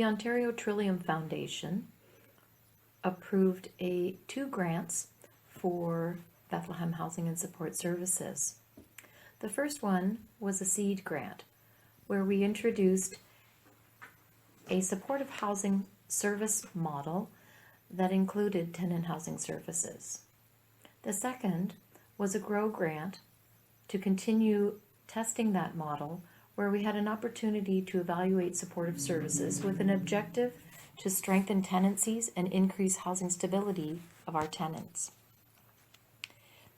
the Ontario Trillium Foundation approved 2 grants for Bethlehem Housing and Support Services. The first one was a seed grant, where we introduced a supportive housing service model that included tenant housing services. The second was a grow grant to continue testing that model, where we had an opportunity to evaluate supportive services with an objective to strengthen tenancies and increase housing stability of our tenants.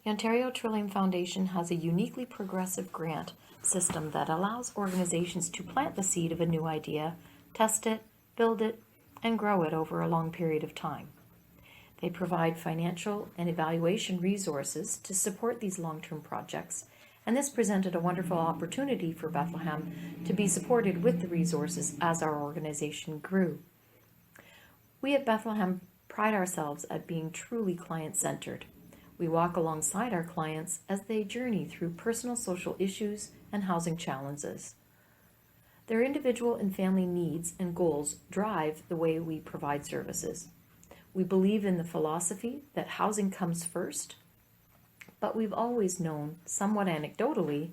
The Ontario Trillium Foundation has a uniquely progressive grant system that allows organizations to plant the seed of a new idea, test it, build it, and grow it over a long period of time. They provide financial and evaluation resources to support these long-term projects, and this presented a wonderful opportunity for Bethlehem to be supported with the resources as our organization grew. We at Bethlehem pride ourselves at being truly client-centered. We walk alongside our clients as they journey through personal social issues and housing challenges. Their individual and family needs and goals drive the way we provide services. We believe in the philosophy that housing comes first, but we've always known, somewhat anecdotally,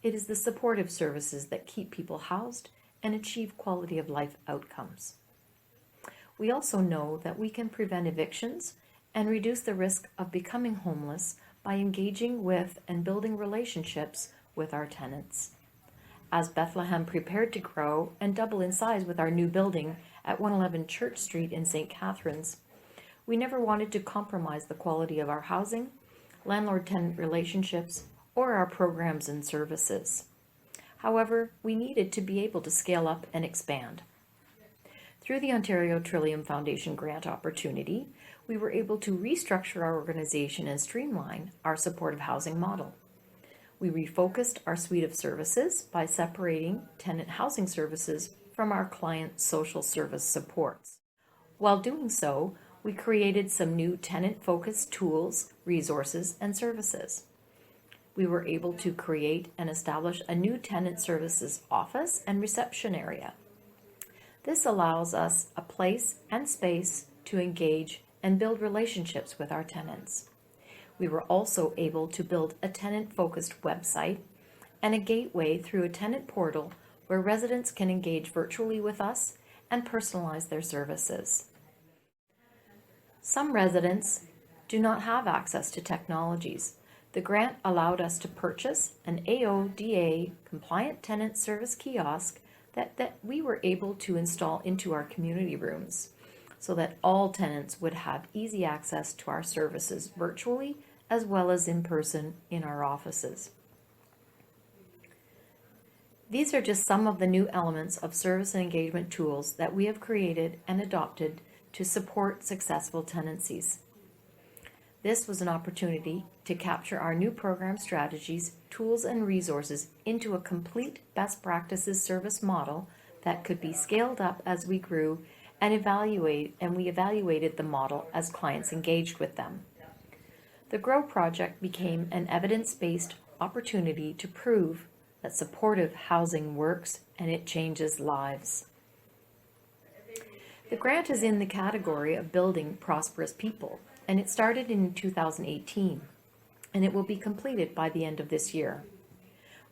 it is the supportive services that keep people housed and achieve quality of life outcomes. We also know that we can prevent evictions and reduce the risk of becoming homeless by engaging with and building relationships with our tenants. As Bethlehem prepared to grow and double in size with our new building at 111 Church Street in St. Catharines, we never wanted to compromise the quality of our housing, landlord-tenant relationships, or our programs and services. However, we needed to be able to scale up and expand. Through the Ontario Trillium Foundation grant opportunity, we were able to restructure our organization and streamline our supportive housing model. We refocused our suite of services by separating tenant housing services from our client social service supports. While doing so, we created some new tenant-focused tools, resources, and services. We were able to create and establish a new tenant services office and reception area. This allows us a place and space to engage and build relationships with our tenants. We were also able to build a tenant-focused website and a gateway through a tenant portal where residents can engage virtually with us and personalize their services. Some residents do not have access to technologies. The grant allowed us to purchase an AODA compliant tenant service kiosk that we were able to install into our community rooms so that all tenants would have easy access to our services virtually as well as in person in our offices. These are just some of the new elements of service and engagement tools that we have created and adopted to support successful tenancies. This was an opportunity to capture our new program strategies, tools, and resources into a complete best practices service model that could be scaled up as we grew and we evaluated the model as clients engaged with them. The GROW project became an evidence-based opportunity to prove that supportive housing works and it changes lives. The grant is in the category of building prosperous people, and it started in 2018, and it will be completed by the end of this year.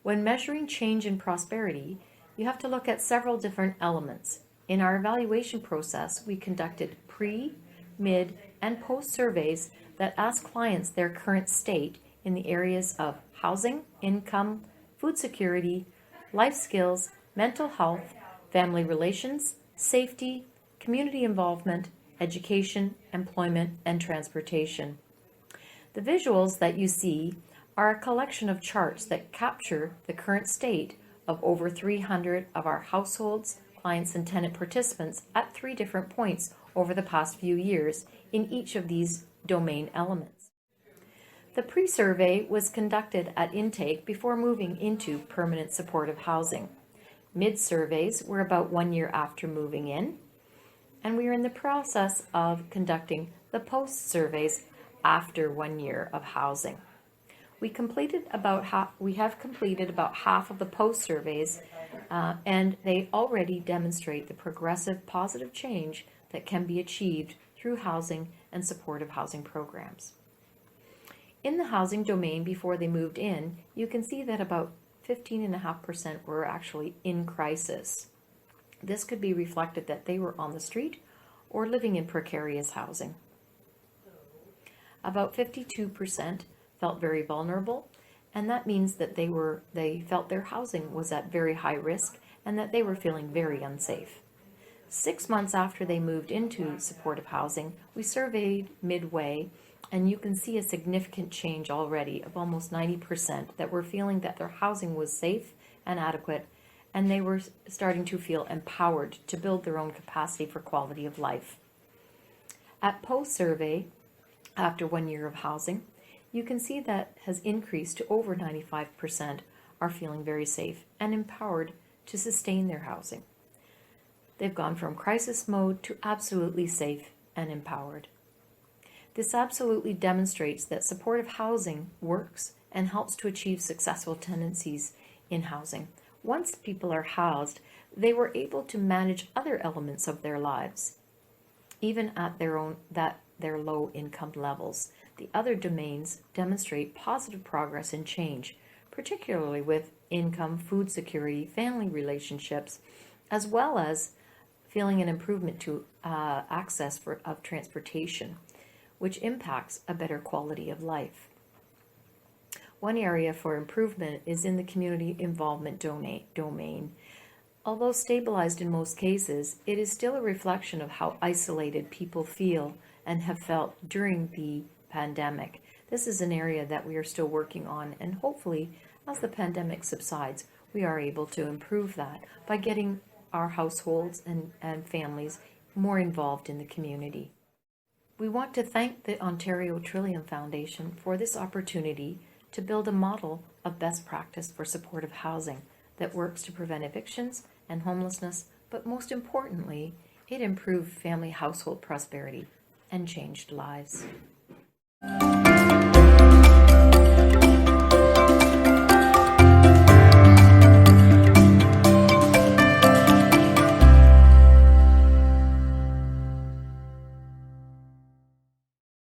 When measuring change in prosperity, you have to look at several different elements. In our evaluation process, we conducted pre, mid, and post surveys that ask clients their current state in the areas of housing, income, food security, life skills, mental health, family relations, safety, community involvement, education, employment, and transportation. The visuals that you see are a collection of charts that capture the current state of over 300 of our households, clients, and tenant participants at 3 different points over the past few years in each of these domain elements. The pre-survey was conducted at intake before moving into permanent supportive housing. Mid-surveys were about 1 year after moving in, and we are in the process of conducting the post-surveys after 1 year of housing. We have completed about half of the post-surveys and they already demonstrate the progressive positive change that can be achieved through housing and supportive housing programs. In the housing domain before they moved in, you can see that about 15.5% were actually in crisis. This could be reflected that they were on the street or living in precarious housing. About 52% felt very vulnerable, and that means that they felt their housing was at very high risk and that they were feeling very unsafe. 6 months after they moved into supportive housing, we surveyed midway, and you can see a significant change already of almost 90% that were feeling that their housing was safe and adequate, and they were starting to feel empowered to build their own capacity for quality of life. At post-survey, after 1 year of housing, you can see that has increased to over 95% are feeling very safe and empowered to sustain their housing. They've gone from crisis mode to absolutely safe and empowered. This absolutely demonstrates that supportive housing works and helps to achieve successful tenancies in housing. Once people are housed, they were able to manage other elements of their lives, even at their low income levels. The other domains demonstrate positive progress and change, particularly with income, food security, family relationships, as well as feeling an improvement to access of transportation, which impacts a better quality of life. One area for improvement is in the community involvement domain. Although stabilized in most cases, it is still a reflection of how isolated people feel and have felt during the pandemic. This is an area that we are still working on, and hopefully, as the pandemic subsides, we are able to improve that by getting our households and families more involved in the community. We want to thank the Ontario Trillium Foundation for this opportunity to build a model of best practice for supportive housing that works to prevent evictions and homelessness, but most importantly, it improved family household prosperity and changed lives.